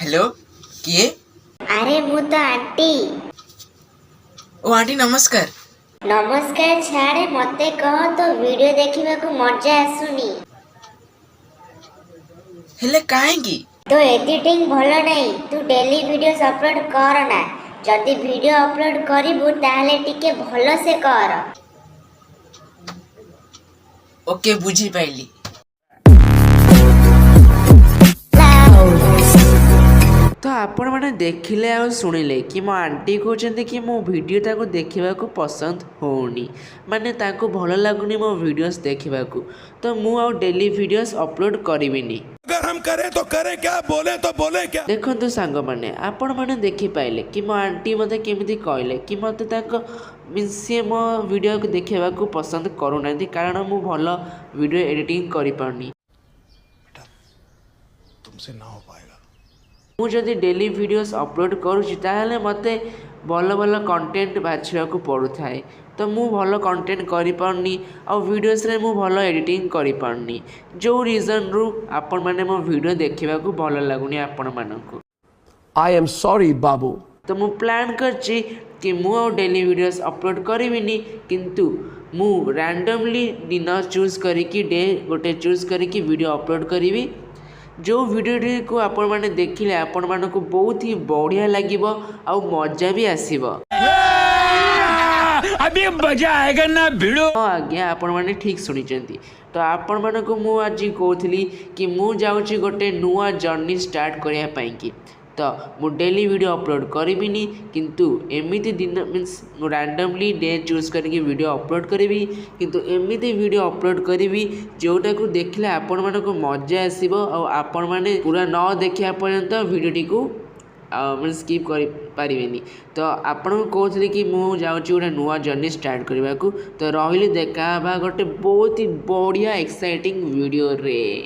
Hello किए? अरे मु तो आंटी। ओ आंटी नमस्कार। नमस्कार छाड़े मते कह तो वीडियो देखिबा को मजा आसुनी। हेले काहेकी? तो एडिटिंग भलो नहीं, तू डेली वीडियोस अपलोड कर ना। जदि वीडियो अपलोड करिबु ताहले टिके भलो से कर। ओके बुझी पाइली। तो आपण मैंने देखिले आ शुणिले कि मो आंटी कहते कि मो वीडियो ताको देखा पसंद होनी, माने ताको भल लगुनि मो वीडियोस देखा। तो मु आ डेली वीडियोस अपलोड करिविनी। अगर हम करें तो करें क्या, बोले तो बोले क्या। देखंतु सांग माने आपण मैंने देखि पाइले कि मो आंटी मते केमिति कहले कि मते ताको मीन्स से मो वीडियो को देखा पसंद करूना, कारण मु भल वीडियो एडिटिंग करि पारनी। तुमसे ना हो पाएगा। मु जदि डेली वीडियोस अपलोड करुँची ताहले मते भल भल कंटेंट बाछिबा को पड़ुथाए। तो मु भल कंटेंट करि पारनी आ वीडियोस रे मु भल एडिटिंग करि पारनी, जो रीजन रु आपण माने मो वीडियो देखिबा को भल लागुनी आपण मानकु। I am sorry, Babu. तो मु प्लान करछि कि मु डेली वीडियोस अपलोड करिविनी, किंतु मु रैंडमली दिन चूज करिकी डे गोटे चूज करिकी वीडियो अपलोड करिवि। जो वीडियो को आपण माने देखिले आपण मानकु बहुत ही बढ़िया लागिबो आ मजा भी आसीबो। अभी मजा आएगा ना भिड़ो। आज्ञा आपण माने ठीक सुनिचंती। तो आपण मानकु मु आज कहथली कि मु जाउची गोटे नुआ जर्नी स्टार्ट करिया पई कि। तो मु डेली वीडियो अपलोड करिबिनी, किंतु एमिति दिन मीन्स रैंडमली डे चूज करके वीडियो अपलोड करी, किंतु एमिति वीडियो अपलोड करी जोटा को देखले आपण मानकु मजा आसीबो आ आपण माने पूरा न देखिया पर्यंत वीडियोटी को मैं स्किप कर पारिबेनी। तो आपन को कहथली कि मु जाउची गोटे नुआ जर्नी स्टार्ट करबा को। तो रहिले देखा गोटे बहुत ही बढ़िया एक्साइटिंग वीडियो रे।